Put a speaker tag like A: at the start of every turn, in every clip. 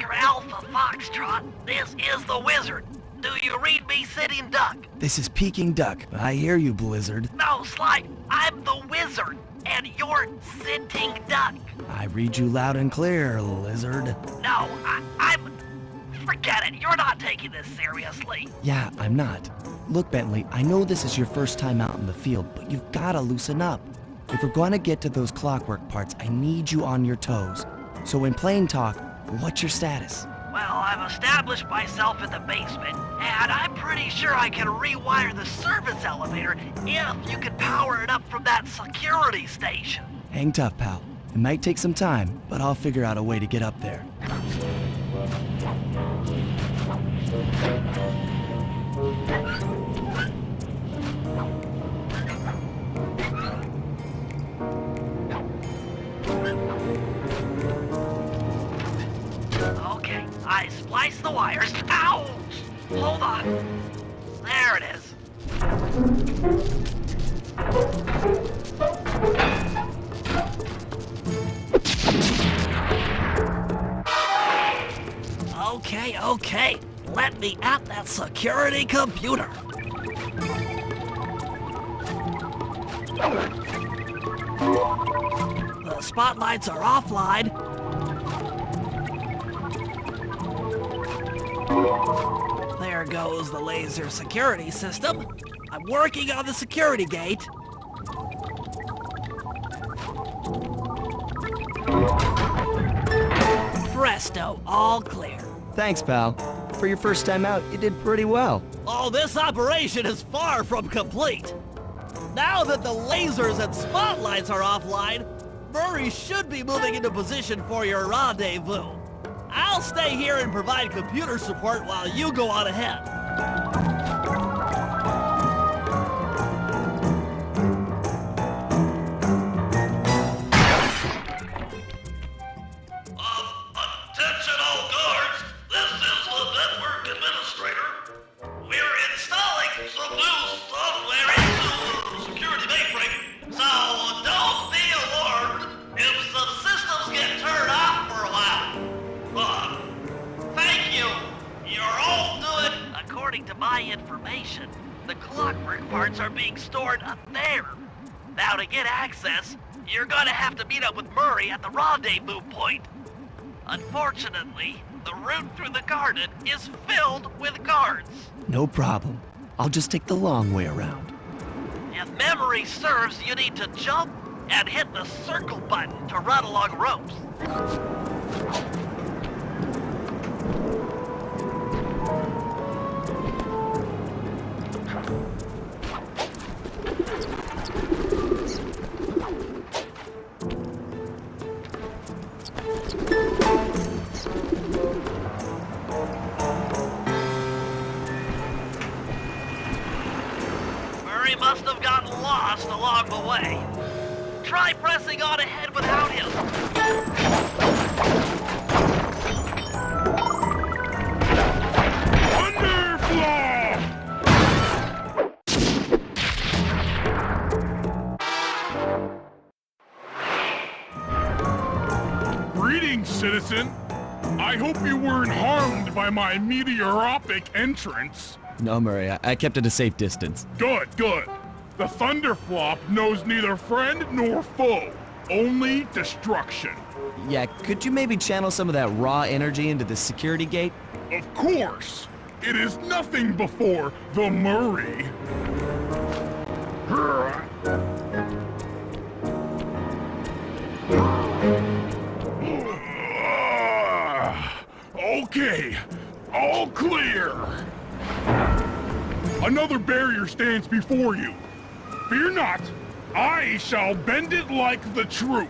A: Victor Alpha Foxtrot, this is the Wizard. Do you read me, Sitting Duck?
B: This is Peking Duck. I hear you, Blizzard.
A: No, Sly, I'm the Wizard, and you're Sitting Duck.
B: I read you loud and clear, Lizard.
A: No, I'm... Forget it, you're not taking this seriously.
B: Yeah, I'm not. Look, Bentley, I know this is your first time out in the field, but you've gotta loosen up. If we're gonna get to those clockwork parts, I need you on your toes. So in plain talk, what's your status?
A: Well, I've established myself in the basement, and I'm pretty sure I can rewire the service elevator if you can power it up from that security station.
B: Hang tough, pal. It might take some time, but I'll figure out a way to get up there.
A: Okay, I spliced the wires. Ouch! Hold on. There it is. Okay. Let me at that security computer. The spotlights are offline. There goes the laser security system. I'm working on the security gate. Presto, all clear.
B: Thanks, pal. For your first time out, you did pretty well.
A: Oh, this operation is far from complete. Now that the lasers and spotlights are offline, Murray should be moving into position for your rendezvous. I'll stay here and provide computer support while you go on ahead.
C: Attention all guards, this is the network administrator. We're installing some new software into the security mainframe, so don't be alarmed if some systems get turned off for a while. Thank you. You're all doing...
A: According to my information, the clockwork parts are being stored up there. Now to get access, you're gonna have to meet up with Murray at the rendezvous point. Unfortunately, the route through the garden is filled with guards.
B: No problem. I'll just take the long way around.
A: If memory serves, you need to jump and hit the circle button to run along ropes. Murray must have gotten lost along the way. Try pressing on ahead without him.
D: Greetings, citizen. I hope you weren't harmed by my meteoropic entrance.
B: No, Murray, I kept at a safe distance.
D: Good. The Thunderflop knows neither friend nor foe, only destruction.
B: Yeah, could you maybe channel some of that raw energy into the security gate?
D: Of course. It is nothing before the Murray. Okay, all clear. Another barrier stands before you. Fear not, I shall bend it like the truth.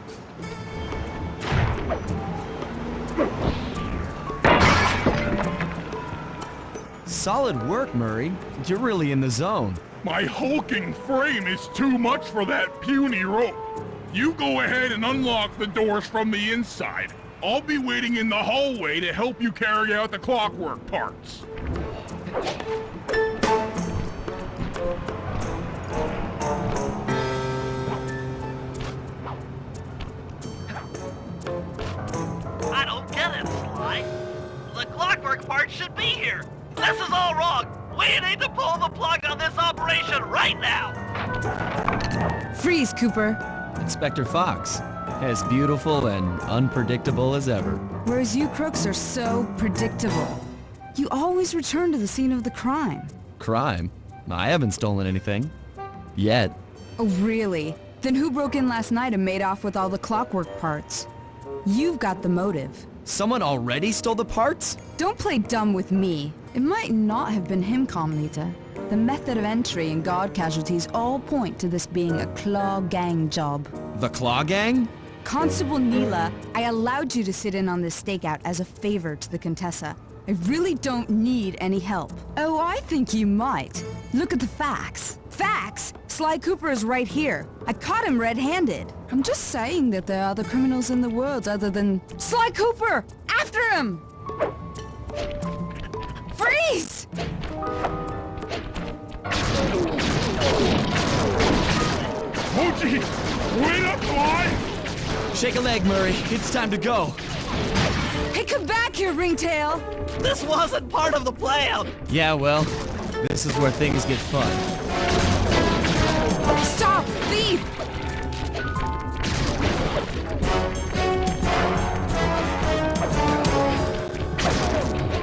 B: Solid work, Murray. You're really in the zone.
D: My hulking frame is too much for that puny rope. You go ahead and unlock the doors from the inside. I'll be waiting in the hallway to help you carry out the clockwork parts.
A: I don't get it, Sly. parts should be here. This is all wrong. We need to pull the plug on this operation right now.
E: Freeze, Cooper.
B: Inspector Fox, as beautiful and unpredictable as ever.
E: Whereas you crooks are so predictable. You always return to the scene of the crime.
B: Crime? I haven't stolen anything. Yet.
E: Oh, really? Then who broke in last night and made off with all the clockwork parts? You've got the motive.
B: Someone already stole the parts?
E: Don't play dumb with me. It might not have been him, Carmelita. The method of entry and guard casualties all point to this being a Claw Gang job.
B: The Claw Gang?
E: Constable Neela, I allowed you to sit in on this stakeout as a favor to the Contessa. I really don't need any help. Oh, I think you might. Look at the facts. Facts? Sly Cooper is right here. I caught him red-handed. I'm just saying that there are other criminals in the world other than... Sly Cooper! After him! Freeze!
D: Oh, gee! Wait up, Sly!
B: Shake a leg, Murray. It's time to go.
E: Hey, come back here, Ringtail!
A: This wasn't part of the plan.
B: Yeah, well, this is where things get fun.
E: Stop! Thief!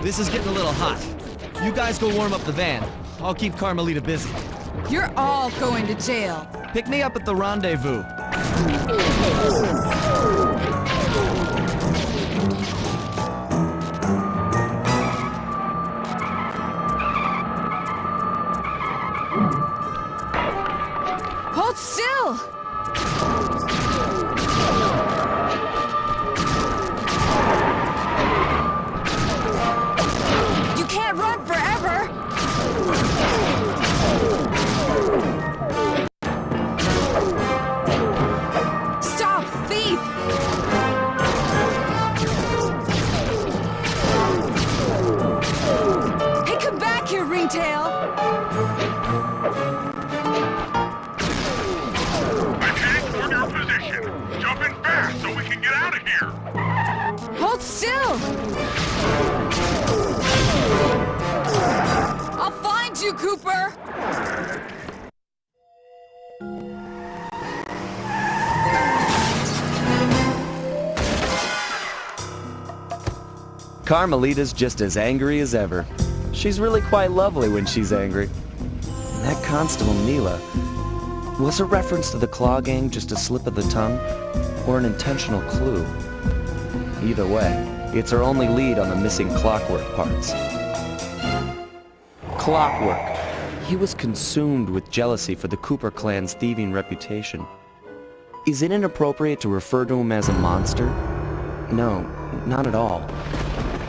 B: This is getting a little hot. You guys go warm up the van. I'll keep Carmelita busy.
E: You're all going to jail.
B: Pick me up at the rendezvous.
E: Hold still! You can't run forever! Stop, thief! Hey, come back here, Ringtail!
D: Mechanic, for your position. Jump in fast so we can get out of here.
E: Hold still! I'll find you, Cooper!
F: Carmelita's just as angry as ever. She's really quite lovely when she's angry. That Constable Neela, was a reference to the Claw Gang just a slip of the tongue, or an intentional clue? Either way, it's our only lead on the missing clockwork parts. Clockwork. He was consumed with jealousy for the Cooper clan's thieving reputation. Is it inappropriate to refer to him as a monster? No, not at all.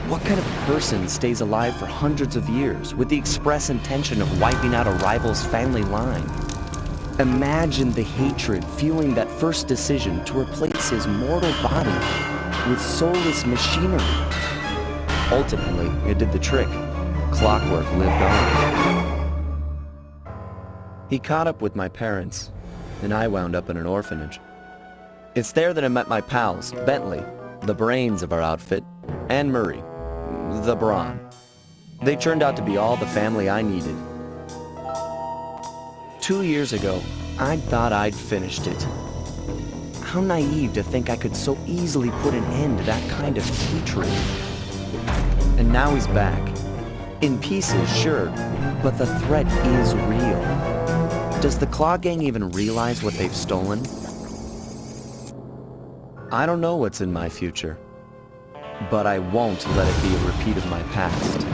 F: What kind of person stays alive for hundreds of years with the express intention of wiping out a rival's family line? Imagine the hatred fueling that first decision to replace his mortal body with soulless machinery. Ultimately, it did the trick. Clockwork lived on. He caught up with my parents, and I wound up in an orphanage. It's there that I met my pals, Bentley, the brains of our outfit, and Murray, the brawn. They turned out to be all the family I needed. 2 years ago, I thought I'd finished it. How naive to think I could so easily put an end to that kind of hatred. And now he's back. In pieces, sure, but the threat is real. Does the Claw Gang even realize what they've stolen? I don't know what's in my future, but I won't let it be a repeat of my past.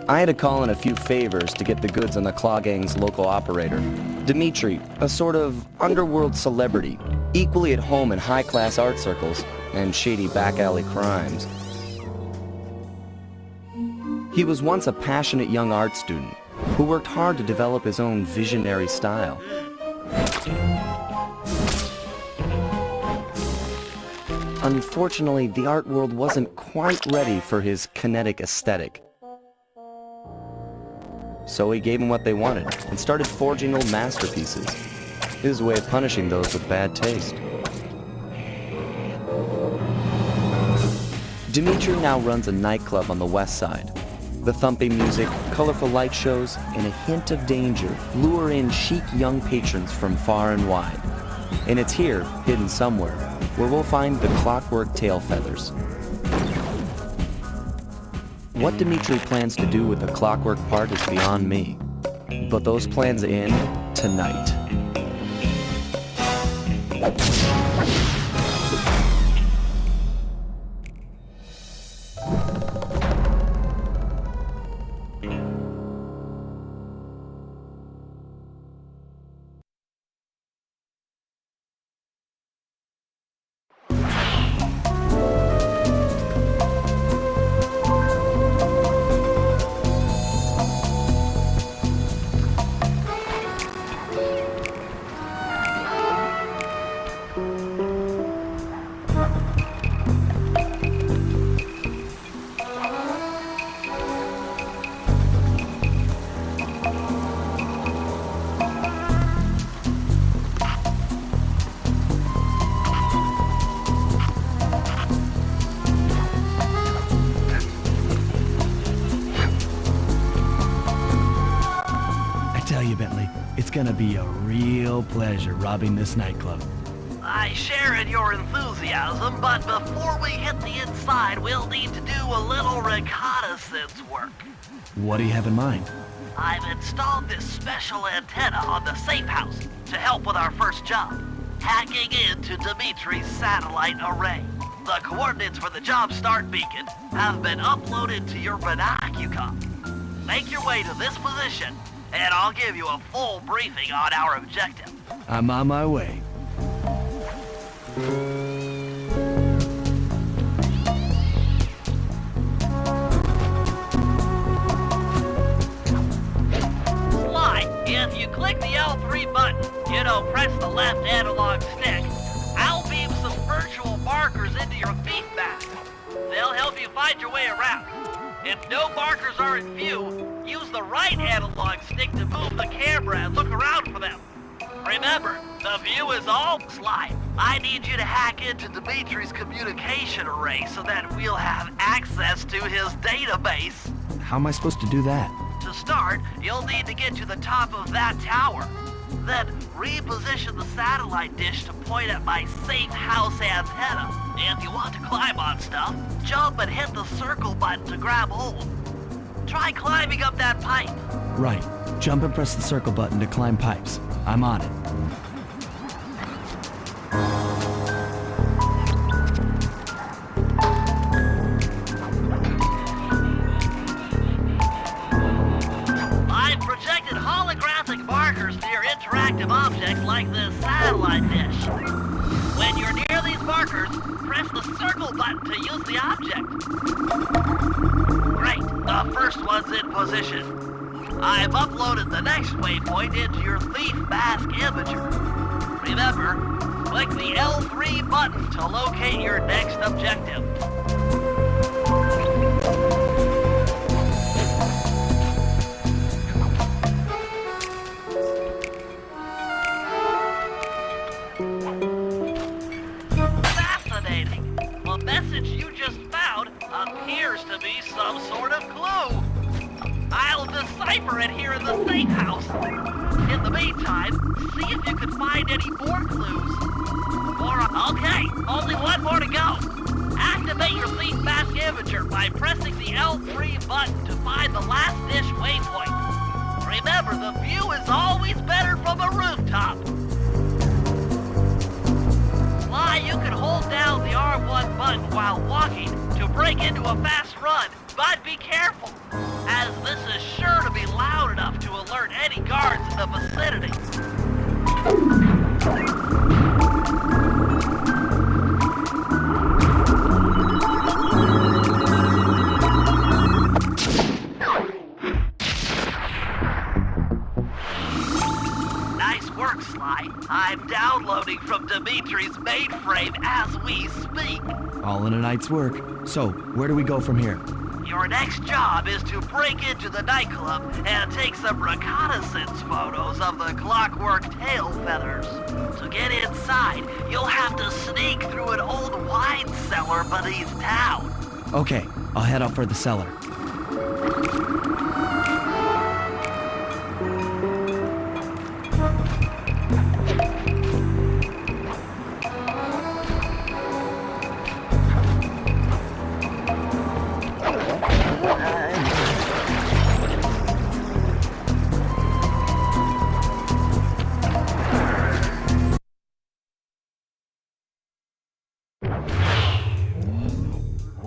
F: I had to call in a few favors to get the goods on the Claw Gang's local operator, Dimitri, a sort of underworld celebrity, equally at home in high-class art circles and shady back-alley crimes. He was once a passionate young art student who worked hard to develop his own visionary style. Unfortunately, the art world wasn't quite ready for his kinetic aesthetic. So he gave them what they wanted and started forging old masterpieces. His way of punishing those with bad taste. Dimitri now runs a nightclub on the west side. The thumping music, colorful light shows, and a hint of danger lure in chic young patrons from far and wide. And it's here, hidden somewhere, where we'll find the clockwork tail feathers. What Dimitri plans to do with the clockwork part is beyond me. But those plans end tonight.
B: It's gonna be a real pleasure robbing this nightclub.
A: I share in your enthusiasm, but before we hit the inside, we'll need to do a little reconnaissance work.
B: What do you have in mind?
A: I've installed this special antenna on the safe house to help with our first job, hacking into Dimitri's satellite array. The coordinates for the job start beacon have been uploaded to your binocucom. Make your way to this position, and I'll give you a full briefing on our objective.
B: I'm on my way.
A: Sly, if you click the L3 button, press the left analog stick, I'll beam some virtual markers into your thief mask. They'll help you find your way around. If no markers are in view, use the right analog stick to move the camera and look around for them. Remember, the view is all. Sly, I need you to hack into Dimitri's communication array so that we'll have access to his database.
B: How am I supposed to do that?
A: To start, you'll need to get to the top of that tower. Then reposition the satellite dish to point at my safe house antenna. If you want to climb on stuff, jump and hit the circle button to grab hold. Try climbing up that pipe.
B: Right. Jump and press the circle button to climb pipes. I'm on it.
A: I've projected holographic markers near interactive objects like this satellite dish. When you're near these markers, press the circle button to use the object. Great, the first one's in position. I've uploaded the next waypoint into your thief mask imager. Remember, click the L3 button to locate your next objective. Fascinating. The message you just found appears to be some sort of clue. I'll decipher it here in the safe house. In the meantime, see if you can find any more clues. Okay, only one more to go. Activate your thief mask imager by pressing the L3 button to find the last dish waypoint. Remember, the view is always better from a rooftop. Sly, you can hold down the R1 button while walking to break into a fast run, but be careful. as this is sure to be loud enough to alert any guards in the vicinity. Nice work, Sly. I'm downloading from Dimitri's mainframe as we speak.
B: All in a night's work. So, where do we go from here?
A: Your next job is to break into the nightclub and take some reconnaissance photos of the clockwork tail feathers. To get inside, you'll have to sneak through an old wine cellar beneath town.
B: Okay, I'll head up for the cellar.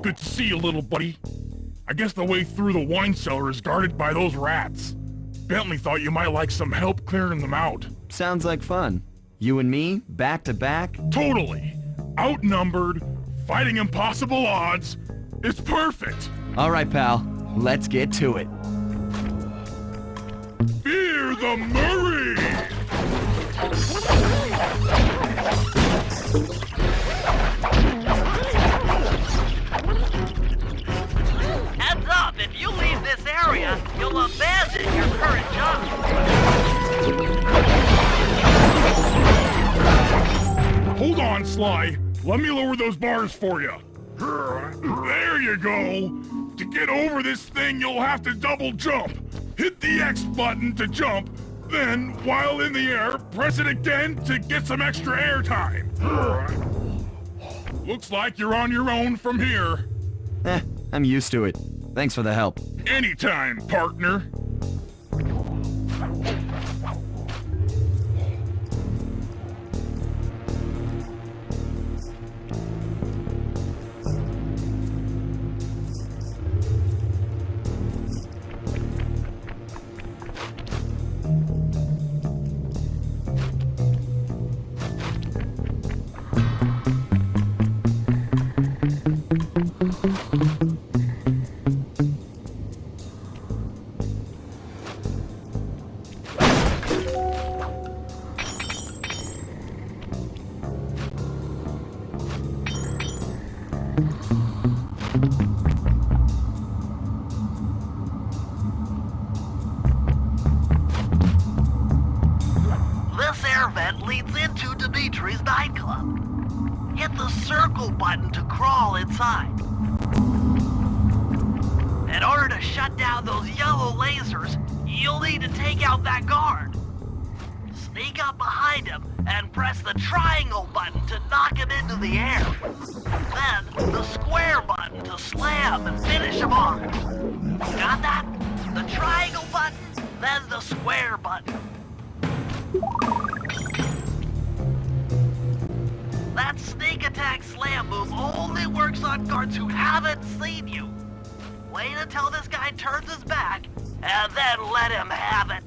D: Good to see you, little buddy. I guess the way through the wine cellar is guarded by those rats. Bentley thought you might like some help clearing them out.
B: Sounds like fun. You and me, back to back?
D: Totally. Outnumbered, fighting impossible odds. It's perfect.
B: All right, pal. Let's get to it.
D: Fear the Murray!
A: Heads up, if you leave this area, you'll abandon your current job.
D: Hold on, Sly. Let me lower those bars for you. There you go. To get over this thing, you'll have to double jump. Hit the X button to jump, then, while in the air, press it again to get some extra air time. Looks like you're on your own from here.
B: I'm used to it. Thanks for the help.
D: Anytime, partner.
A: This air vent leads into Dimitri's nightclub. Hit the circle button to crawl inside. In order to shut down those yellow lasers, you'll need to take out that guard. Sneak up behind him and press the triangle button to knock him into the air. Then, the square button to slam and finish him off. Got that? The triangle button, then the square button. That sneak attack slam move only works on guards who haven't seen you. Wait until this guy turns his back, and then let him have it.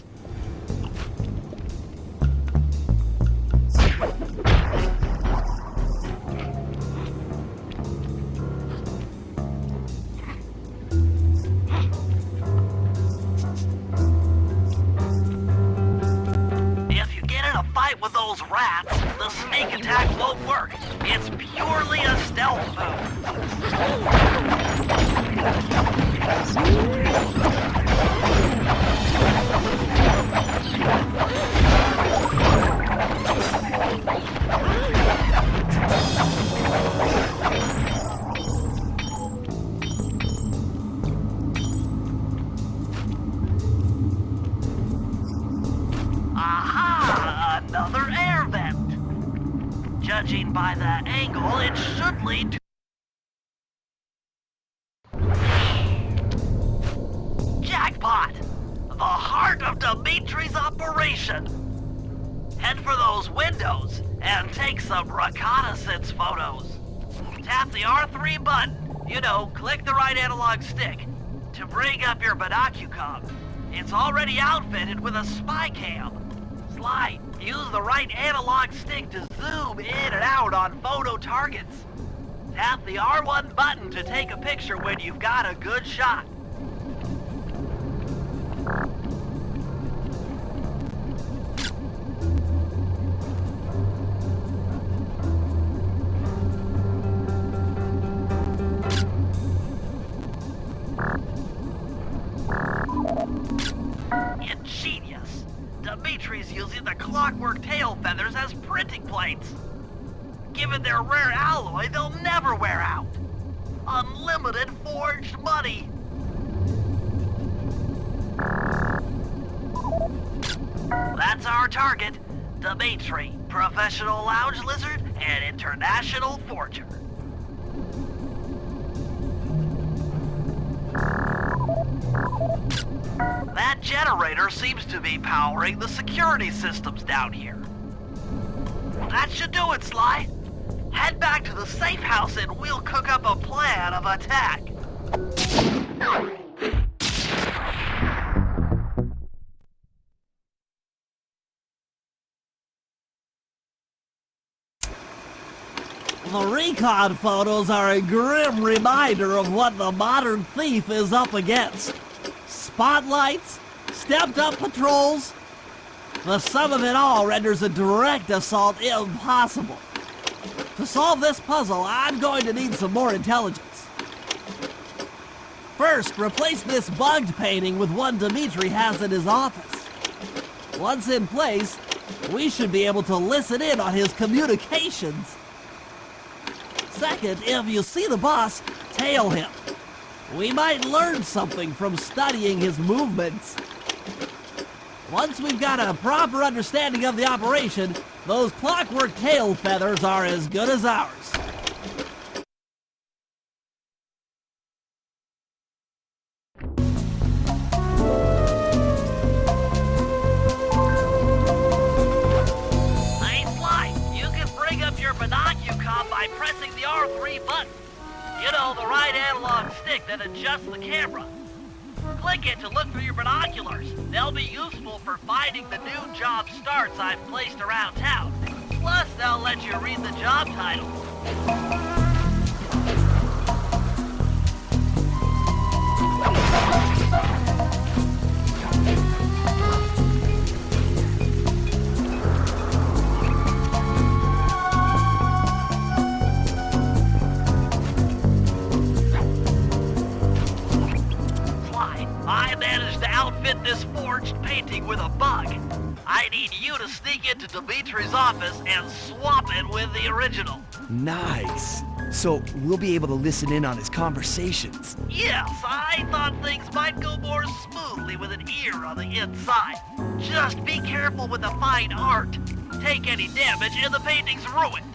A: If you get in a fight with those rats, the sneak attack won't work. It's purely a stealth Aha! Another air vent. Judging by the angle, it should lead to... Jackpot! The heart of Dimitri's operation! Head for those windows and take some reconnaissance photos. Tap the R3 button, click the right analog stick. To bring up your binocucom, it's already outfitted with a spy cam. Sly, use the right analog stick to zoom in and out on photo targets. Tap the R1 button to take a picture when you've got a good shot. Ingenious. Dimitri's using the clockwork tail feathers as printing plates. Given their rare alloy, they'll never wear out. Unlimited forged money. That's our target. Dimitri, professional lounge lizard and international forger. That generator seems to be powering the security systems down here. That should do it, Sly. Head back to the safe house and we'll cook up a plan of attack.
G: The recon photos are a grim reminder of what the modern thief is up against. Spotlights, stepped-up patrols. The sum of it all renders a direct assault impossible. To solve this puzzle, I'm going to need some more intelligence. First, replace this bugged painting with one Dimitri has in his office. Once in place, we should be able to listen in on his communications. Second, if you see the boss, tail him. We might learn something from studying his movements. Once we've got a proper understanding of the operation, those clockwork tail feathers are as good as ours.
A: Hey, Sly, you can bring up your binocucom by pressing the R3 button. You know, the right analog stick that adjusts the camera. Click it to look through your binoculars. They'll be useful for finding the new job starts I've placed around town. Plus, they'll let you read the job title. I managed to outfit this forged painting with a bug. I need you to sneak into Dimitri's office and swap it with the original.
B: Nice. So we'll be able to listen in on his conversations.
A: Yes, I thought things might go more smoothly with an ear on the inside. Just be careful with the fine art. Take any damage and the painting's ruined.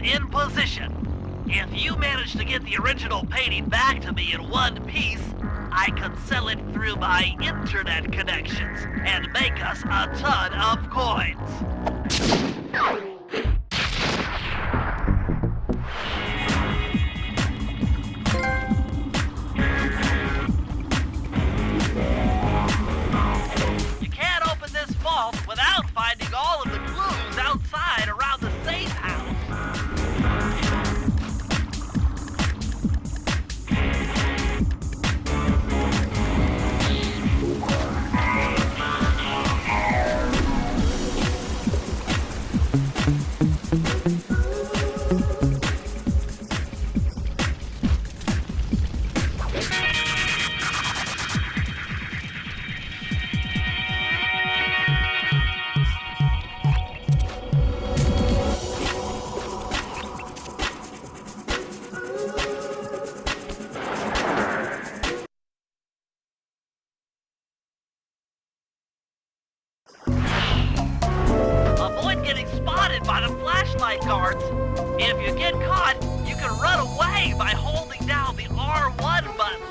A: in position. If you manage to get the original painting back to me in one piece, I could sell it through my internet connections and make us a ton of coins. You can't open this vault without finding all of the clues outside around the safe house. Avoid getting spotted by the flashlight guards. If you get caught, you can run away by holding down the R1 button.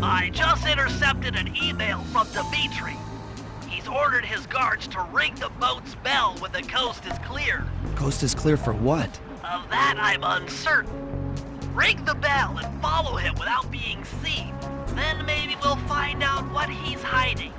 A: I just intercepted an email from Dimitri. He's ordered his guards to ring the boat's bell when the coast is clear.
B: Coast is clear for what?
A: Of that, I'm uncertain. Ring the bell and follow him without being seen. Then maybe we'll find out what he's hiding.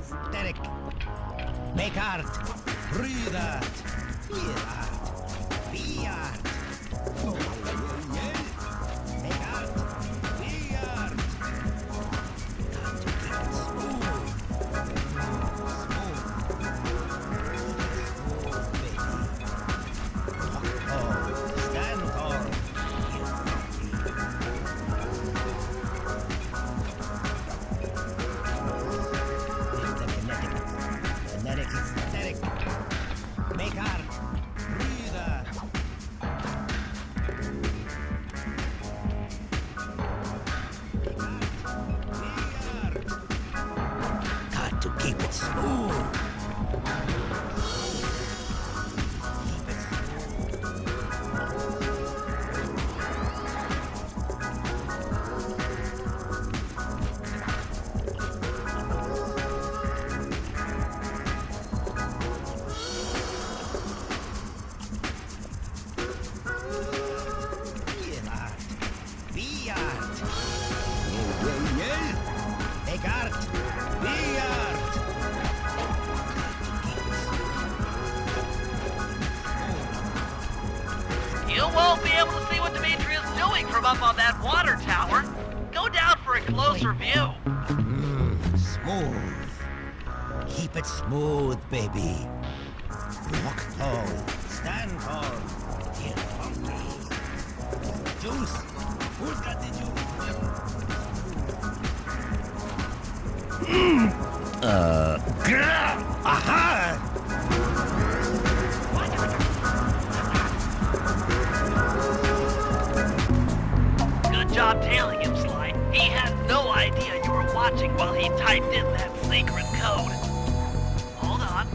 H: Aesthetic. Make art. Breathe art. Feel art. Be art. Make art. Be art. Got to keep it smooth. Smooth, baby. Walk tall. Stand tall. Kinetic, aesthetic. Make art. Breathe art. Make art. Be art. Got to keep it smooth. Keep it Feel art. Be art. Make art. Be art.
A: You won't be able to see what Dimitri is doing from up on that water tower. Go down for a closer view.
H: Smooth. Keep it smooth, baby. Walk tall. Stand tall. Get funky. Juice. Who's got the juice? Aha!
A: watching while he typed in that secret code. Hold on.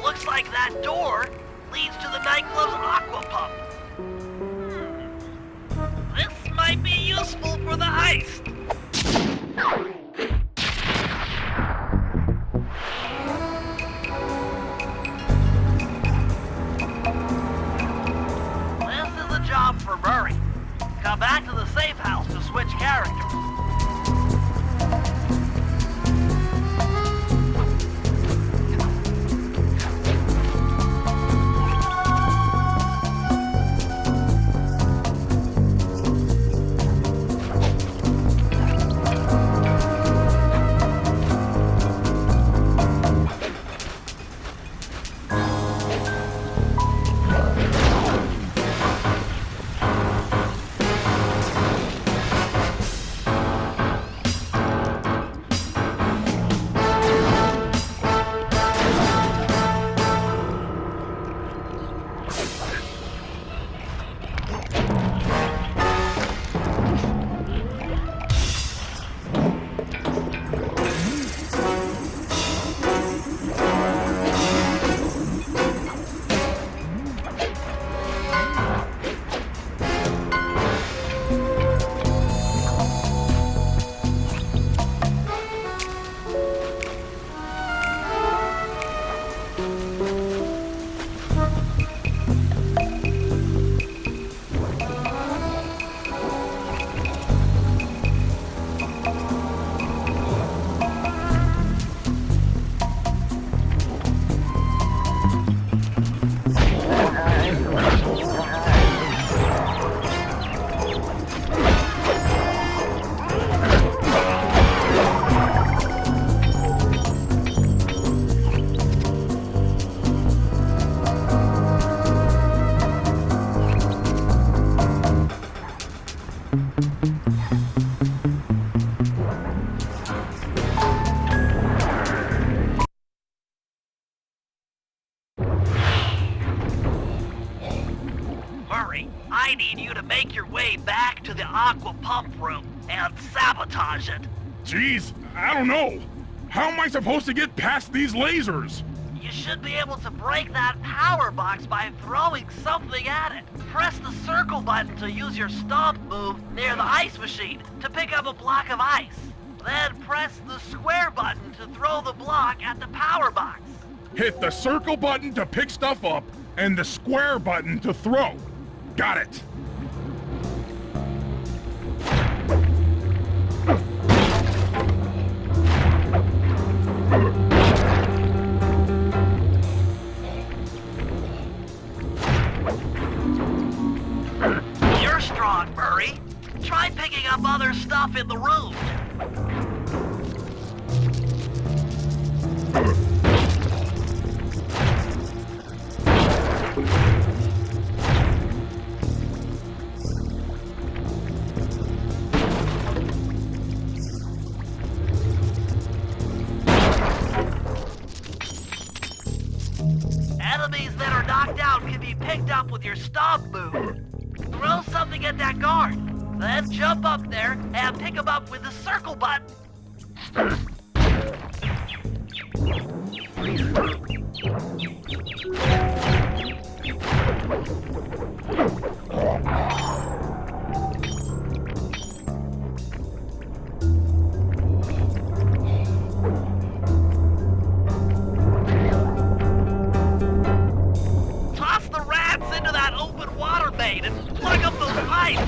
A: Looks like that door leads to the nightclub's aqua pump. This might be useful for the heist. This is a job for Murray. Come back to the safe house to switch characters. I need you to make your way back to the aqua pump room and sabotage it.
D: Jeez, I don't know. How am I supposed to get past these lasers?
A: You should be able to break that power box by throwing something at it. Press the circle button to use your stomp move near the ice machine to pick up a block of ice. Then press the square button to throw the block at the power box.
D: Hit the circle button to pick stuff up and the square button to throw. Got it.
A: You're strong, Murray. Try picking up other stuff in the room. Enemies that are knocked out can be picked up with your stomp move. Throw something at that guard, then jump up there and pick him up with the circle button. Toss the rats into that open water main and plug up those pipes.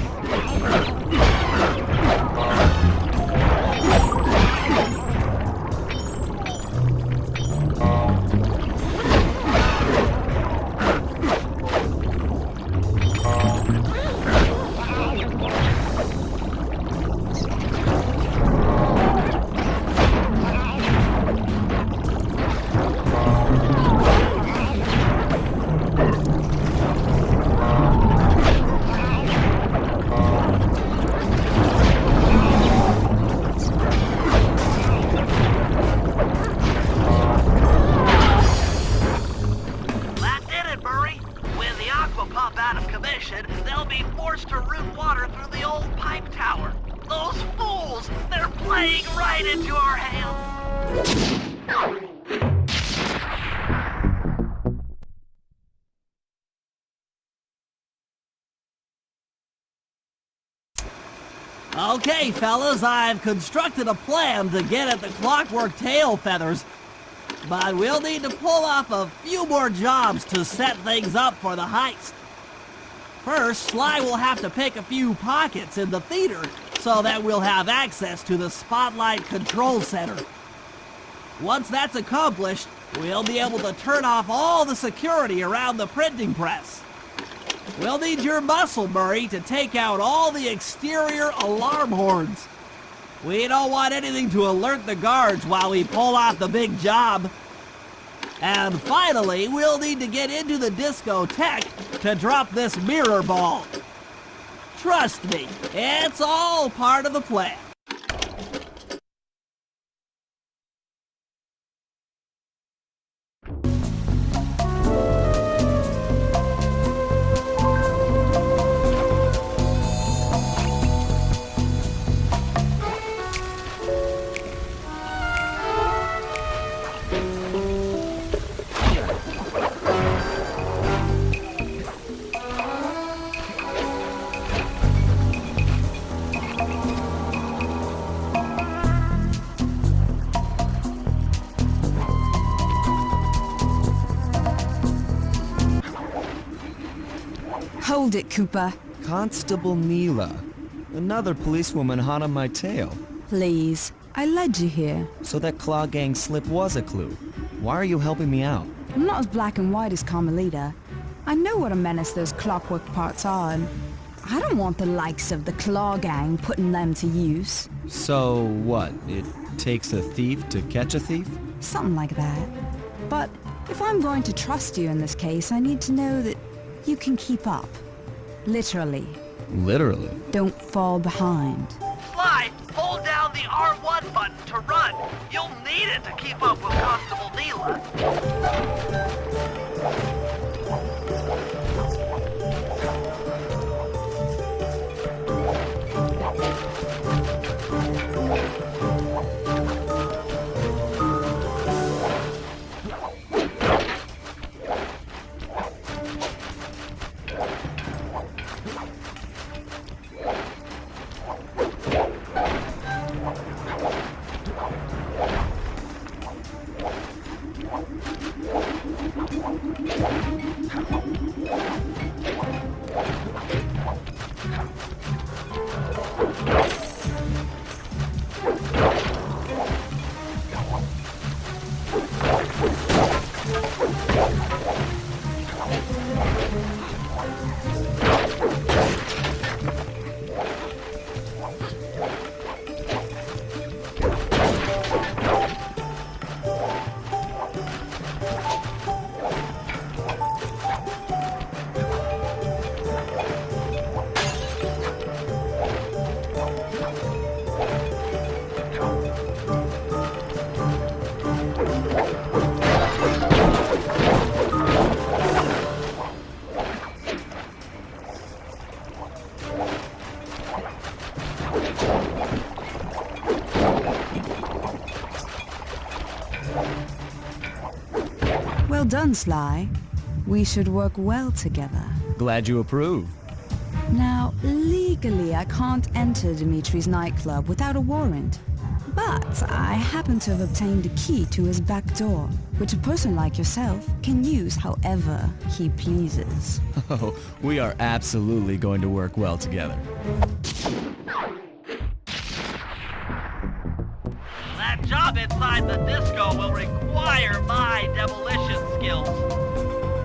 G: Okay, fellas, I've constructed a plan to get at the clockwork tail feathers, but we'll need to pull off a few more jobs to set things up for the heist. First, Sly will have to pick a few pockets in the theater so that we'll have access to the Spotlight Control Center. Once that's accomplished, we'll be able to turn off all the security around the printing press. We'll need your muscle, Murray, to take out all the exterior alarm horns. We don't want anything to alert the guards while we pull off the big job. And finally, we'll need to get into the discotheque to drop this mirror ball. Trust me, it's all part of the plan.
E: Hold it, Cooper.
B: Constable Neela. Another policewoman hot on my tail.
E: Please. I led you here.
B: So that Claw Gang slip was a clue. Why are you helping me out?
E: I'm not as black and white as Carmelita. I know what a menace those clockwork parts are, and I don't want the likes of the Claw Gang putting them to use.
B: So what? It takes a thief to catch a thief?
E: Something like that. But if I'm going to trust you in this case, I need to know that you can keep up. Literally.
B: Literally?
E: Don't fall behind.
A: Sly, hold down the R1 button to run. You'll need it to keep up with Constable Neela.
E: Well done, Sly. We should work well together.
B: Glad you approve.
E: Now, legally, I can't enter Dimitri's nightclub without a warrant. But I happen to have obtained a key to his back door, which a person like yourself can use however he pleases.
B: Oh, we are absolutely going to work well together.
A: That job inside the disco will require my demolition skills.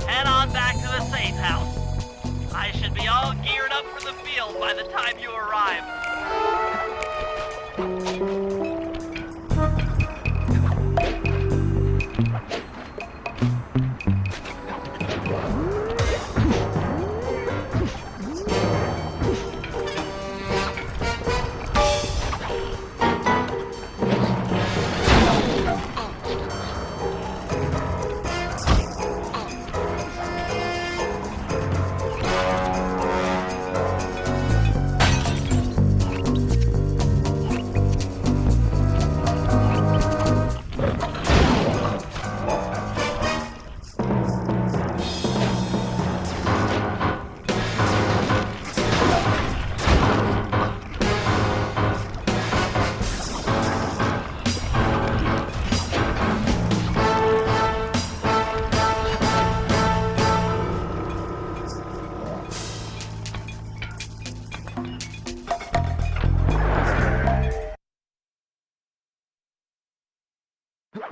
A: Head on back to the safe house. I should be all geared up for the field by the time you arrive. Okay,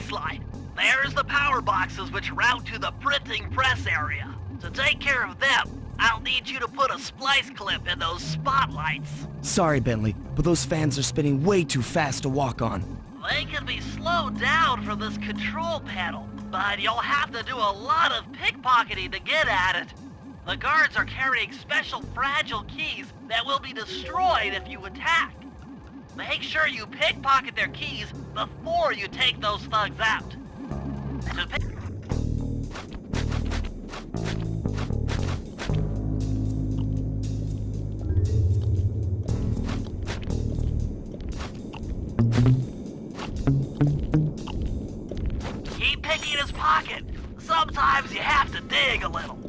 A: Sly. There's the power boxes which route to the printing press area. To take care of them, I'll need you to put a splice clip in those spotlights.
B: Sorry, Bentley, but those fans are spinning way too fast to walk on.
A: They can be slowed down from this control panel, but you'll have to do a lot of pickpocketing to get at it. The guards are carrying special fragile keys that will be destroyed if you attack. Make sure you pickpocket their keys before you take those thugs out. To pick- Keep picking his pocket. Sometimes you have to dig a little.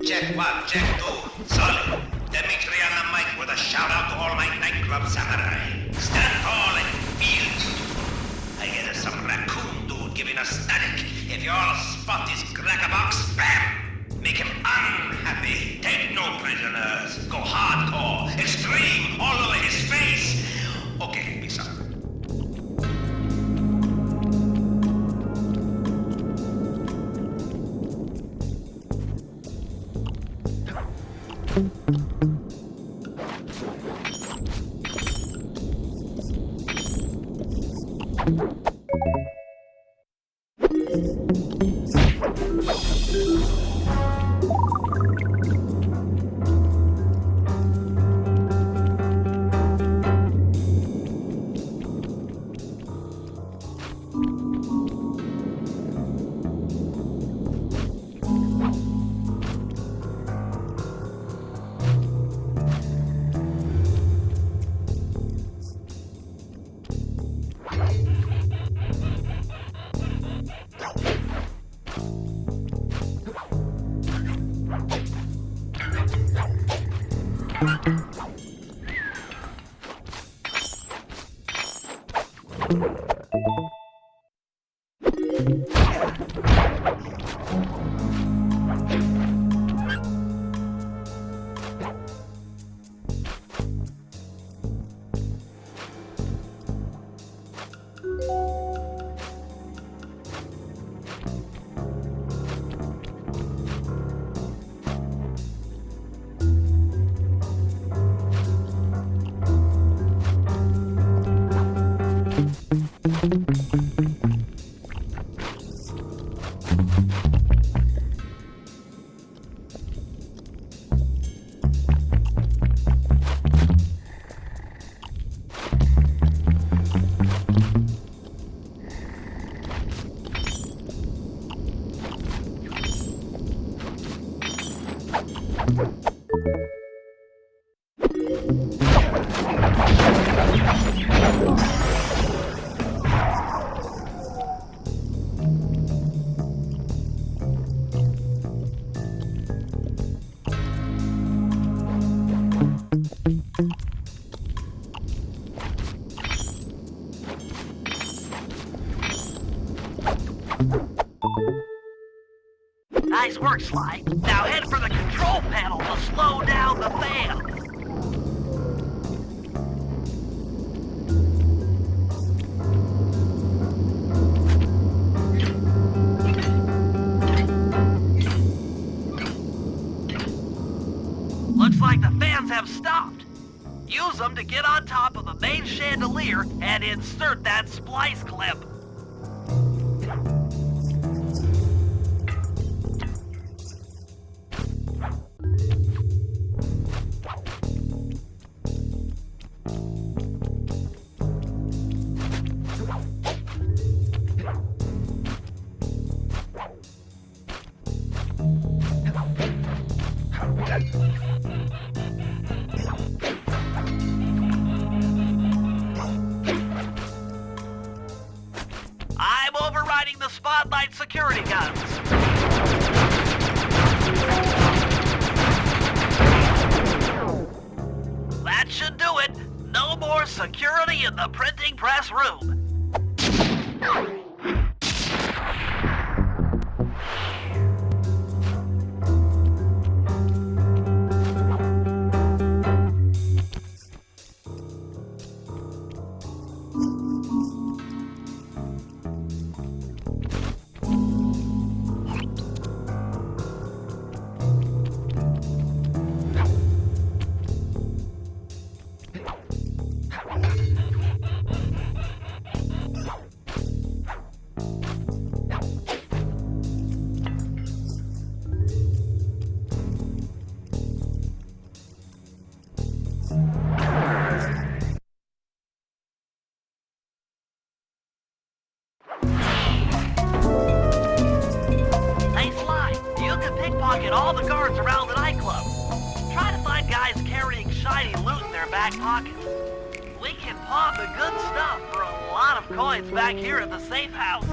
H: Check 1, check 2. Solid. Dimitri on the mic with a shout out to all my nightclub samurai. Stand tall and feel beautiful. I hear some raccoon dude giving us static. If you all spot his crackerbox, bam! Make him unhappy. Take no prisoners. Go hardcore. Extreme all over his face. Okay, peace out.
A: Nice work, Sly. Now head for the control panel to slow down the fan. Looks like the fans have stopped. Use them to get on top of the main chandelier and insert that splice clip. fighting the Spotlight security guns. That should do it. No more security in the printing press room. Hey Sly, you can pickpocket all the guards around the nightclub. Try to find guys carrying shiny loot in their back pockets. We can pawn the good stuff for a lot of coins back here at the safe house.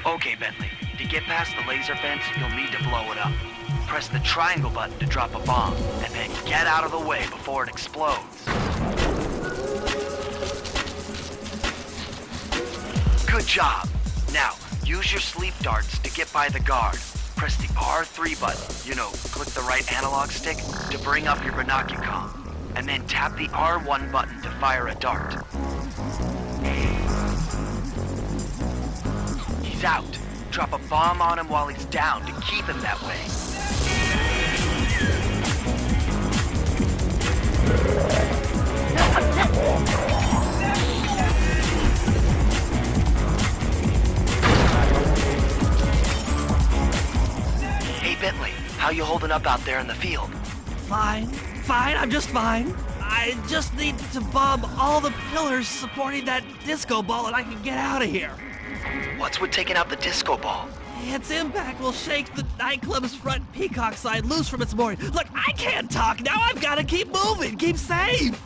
A: Okay, Bentley. To get past the laser fence, you'll need to blow it up. Press the triangle button to drop a bomb, and then get out of the way before it explodes. Good job. Now, use your sleep darts to get by the guard. Press the R3 button, click the right analog stick to bring up your binocucom. And then tap the R1 button to fire a dart. He's out. Drop a bomb on him while he's down to keep him that way. Hey Bentley, how you holding up out there in the field?
G: Fine, I'm just fine. I just need to bomb all the pillars supporting that disco ball and I can get out of here.
A: What's with taking out the disco ball?
G: Its impact will shake the nightclub's front peacock side loose from its mooring. Look, I can't talk now. I've got to keep moving, keep safe.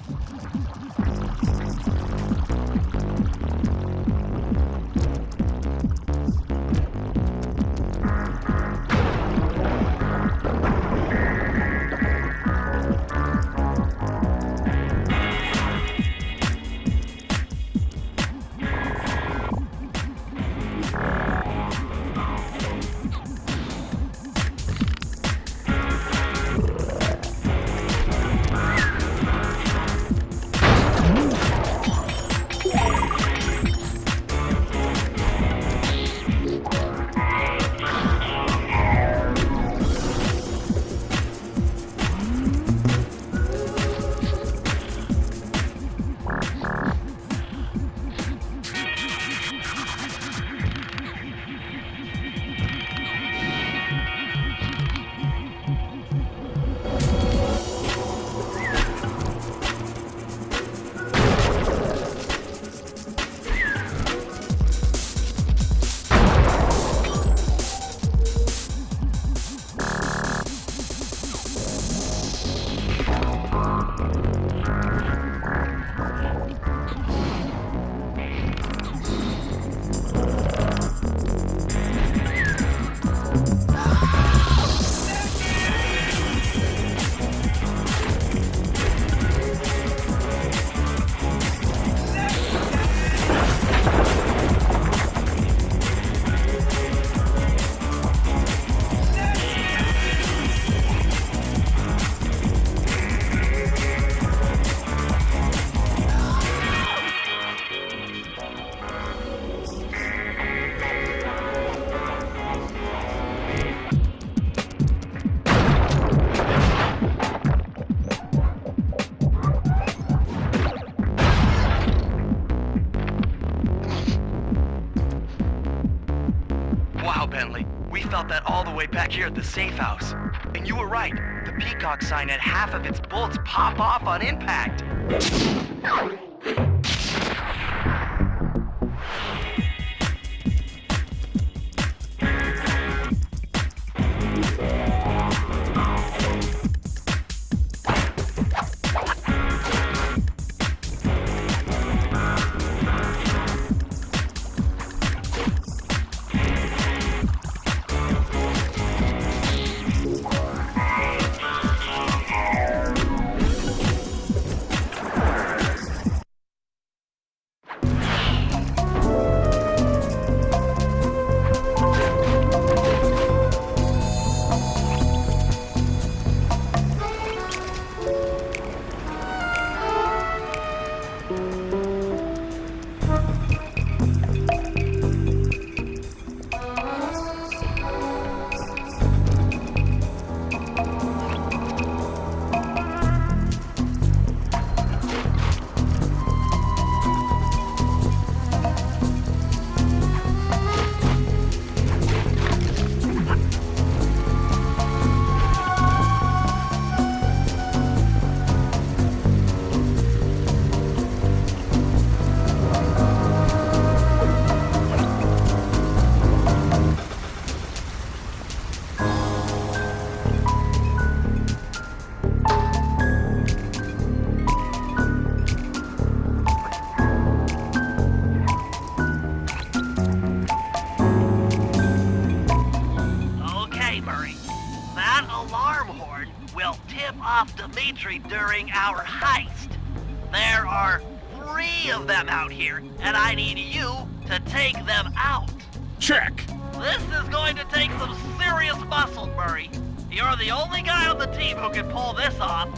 B: Bentley. We felt that all the way back here at the safe house. And you were right. The Peacock sign had half of its bolts pop off on impact.
A: Dimitri during our heist. There are 3 of them out here, and I need you to take them out.
D: Check.
A: This is going to take some serious muscle, Murray. You're the only guy on the team who can pull this off.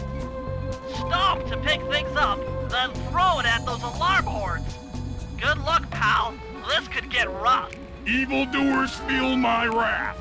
A: Stop to pick things up, then throw it at those alarm horns. Good luck, pal. This could get rough.
D: Evildoers feel my wrath.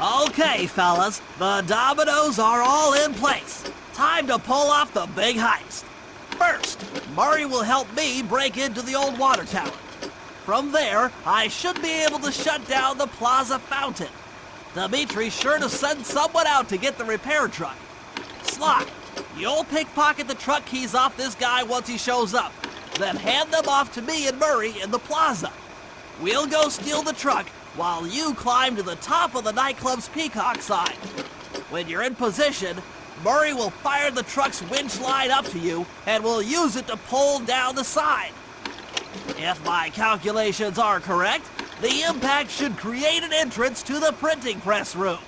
G: Okay, fellas, the dominoes are all in place. Time to pull off the big heist. First, Murray will help me break into the old water tower. From there, I should be able to shut down the plaza fountain. Dimitri's sure to send someone out to get the repair truck. Sly, you'll pickpocket the truck keys off this guy once he shows up, then hand them off to me and Murray in the plaza. We'll go steal the truck while you climb to the top of the nightclub's peacock sign. When you're in position, Murray will fire the truck's winch line up to you and will use it to pull down the sign. If my calculations are correct, the impact should create an entrance to the printing press room.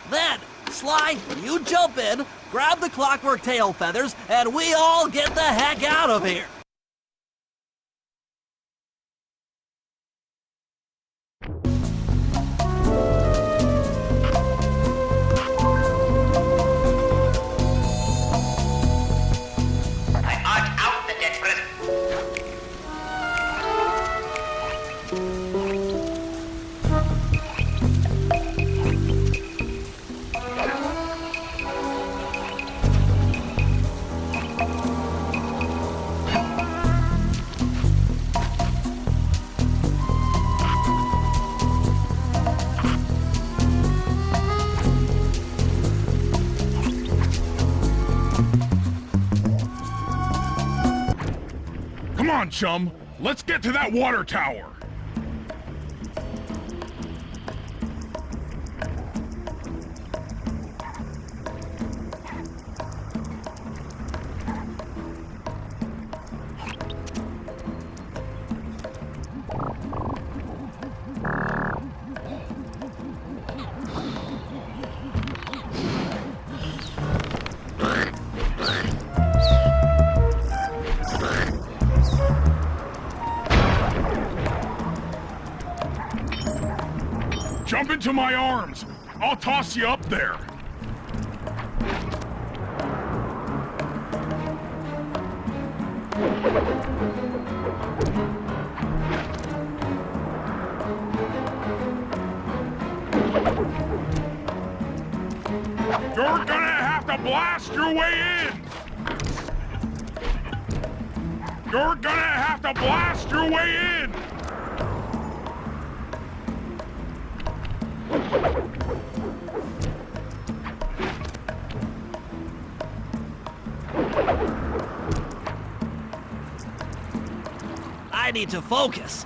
G: Then, Sly, you jump in, grab the clockwork tail feathers, and we all get the heck out of here.
D: Come on, chum. Let's get to that water tower. Jump into my arms. I'll toss you up there. You're gonna have to blast your way in. You're gonna have to blast your way in.
G: I need to focus.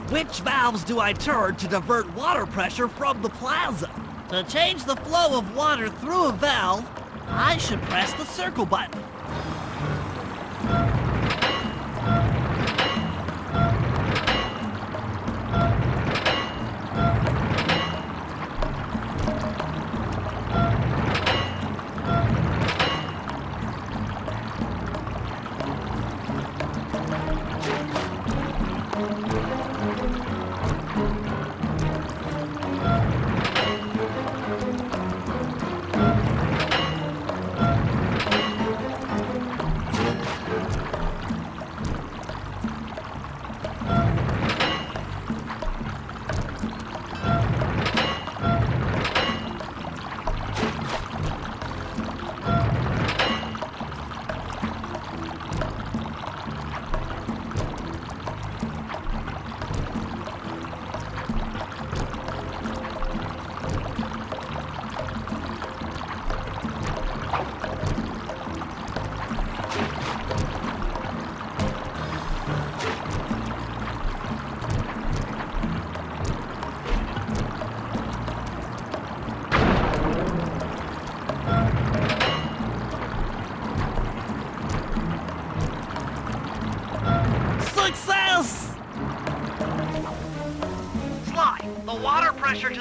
G: Which valves do I turn to divert water pressure from the plaza? To change the flow of water through a valve, I should press the circle button.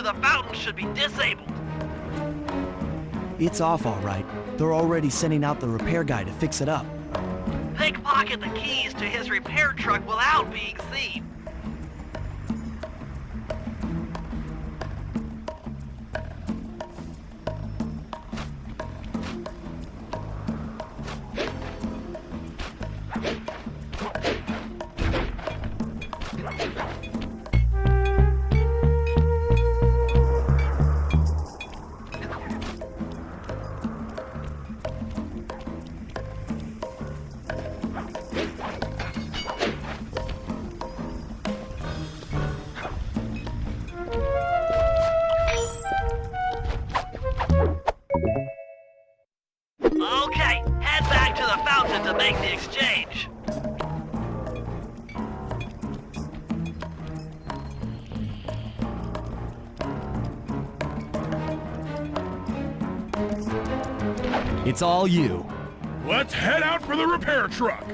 A: the fountain should be disabled.
B: It's off all right. They're already sending out the repair guy to fix it up.
A: Pickpocket the keys to his repair truck without being seen. Okay, head back to the fountain to make the exchange.
B: It's all you.
D: Let's head out for the repair truck.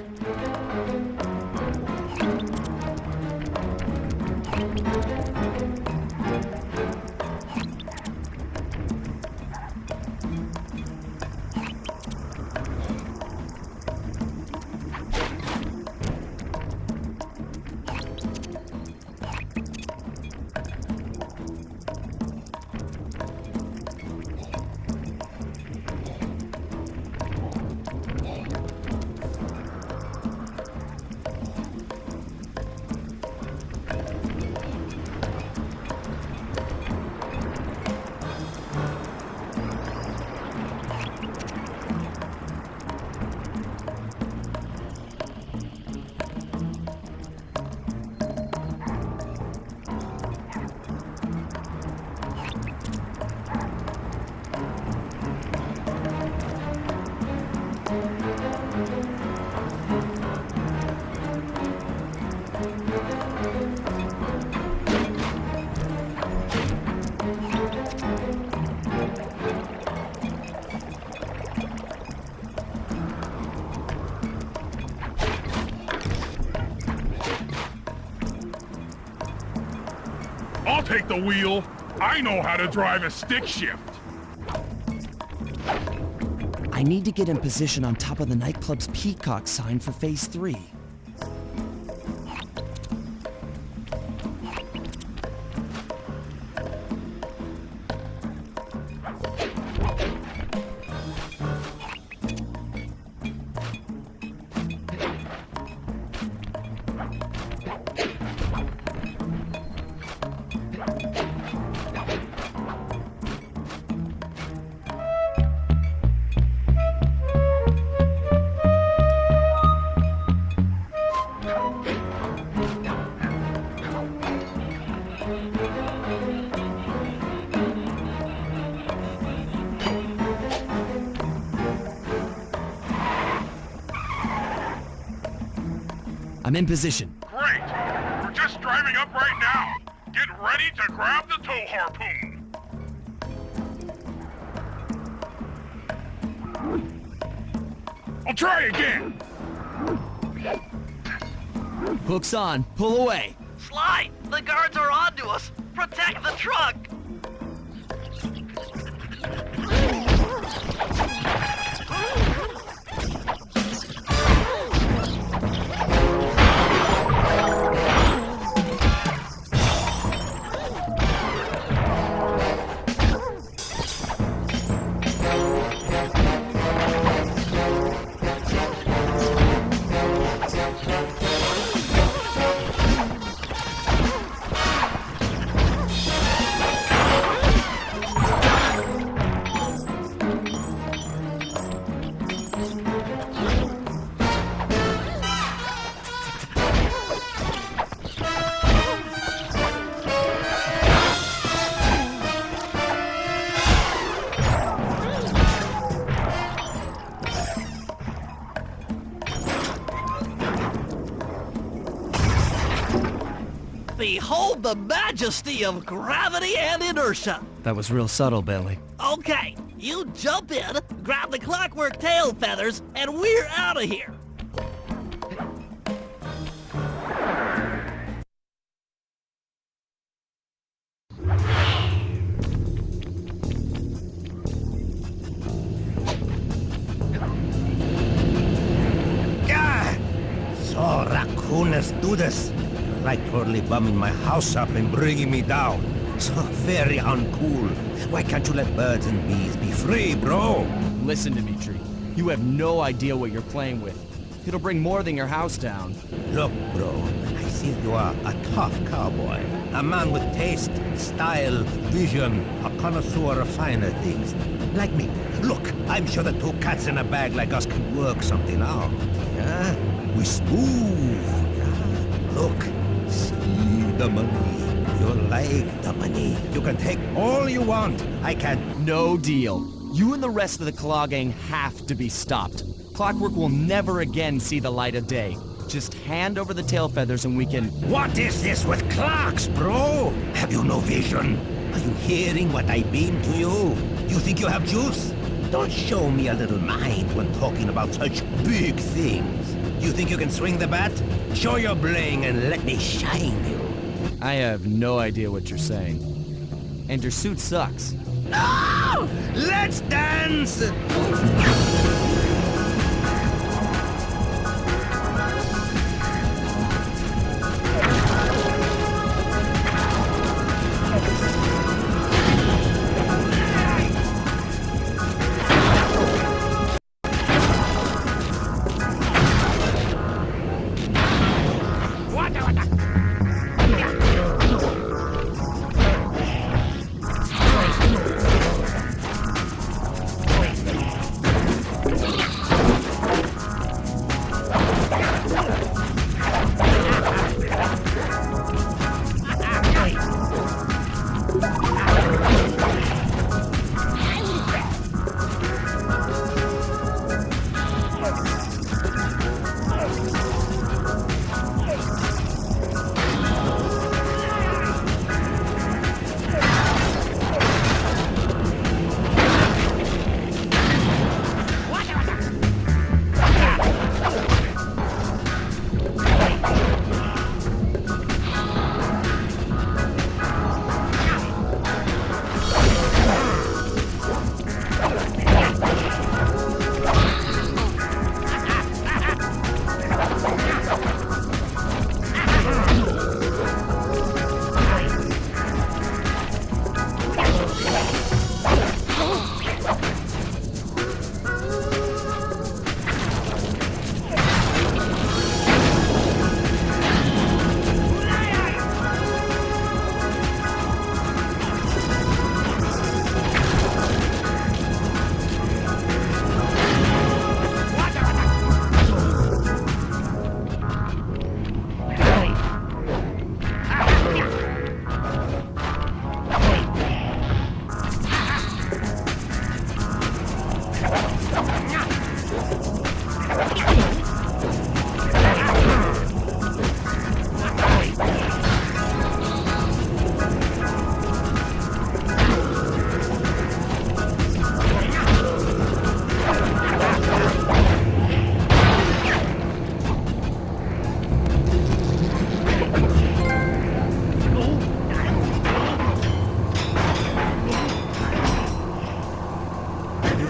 D: I'll take the wheel. I know how to drive a stick shift.
B: I need to get in position on top of the nightclub's peacock sign for Phase 3. I'm in position.
D: Great. We're just driving up right now. Get ready to grab the tow harpoon. I'll try again.
B: Hook's on. Pull away.
A: Sly, the guards are onto us. Protect the truck. Behold the majesty of gravity and inertia.
B: That was real subtle, Bentley.
A: Okay, you jump in, grab the clockwork tail feathers, and we're out of here.
H: Raccoon, let's do this. You're like totally bumming my house up and bringing me down. So very uncool. Why can't you let birds and bees be free, bro?
B: Listen, Dimitri. You have no idea what you're playing with. It'll bring more than your house down.
H: Look, bro, I see you are a tough cowboy. A man with taste, style, vision, a connoisseur of finer things. Like me. Look, I'm sure the two cats in a bag like us can work something out. Yeah? We smooth. Yeah? Look, see the money. You like the money. You can take all you want. I can't.
B: No deal. You and the rest of the Claw Gang have to be stopped. Clockwork will never again see the light of day. Just hand over the tail feathers and we can...
H: What is this with clocks, bro? Have you no vision? Are you hearing what I beam to you? You think you have juice? Don't show me a little mind when talking about such big things. You think you can swing the bat? Show your bling and let me shine you.
B: I have no idea what you're saying. And your suit sucks.
H: No! Let's dance!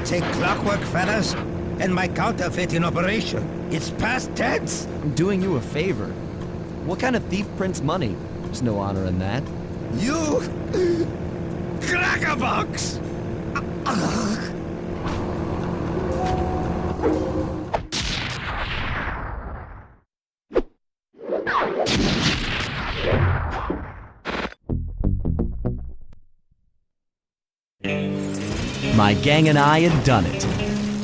H: Take clockwork, fellas, and my counterfeit in operation. It's past tense.
B: I'm doing you a favor. What kind of thief prints money? There's no honor in that.
H: You... crackerbox!
B: My gang and I had done it.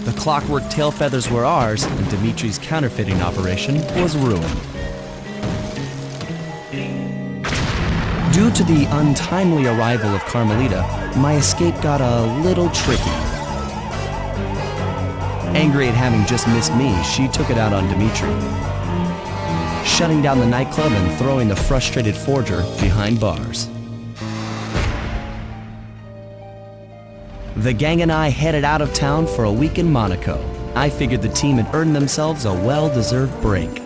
B: The clockwork tail feathers were ours, and Dimitri's counterfeiting operation was ruined. Due to the untimely arrival of Carmelita, my escape got a little tricky. Angry at having just missed me, she took it out on Dimitri, shutting down the nightclub and throwing the frustrated forger behind bars. The gang and I headed out of town for a week in Monaco. I figured the team had earned themselves a well-deserved break.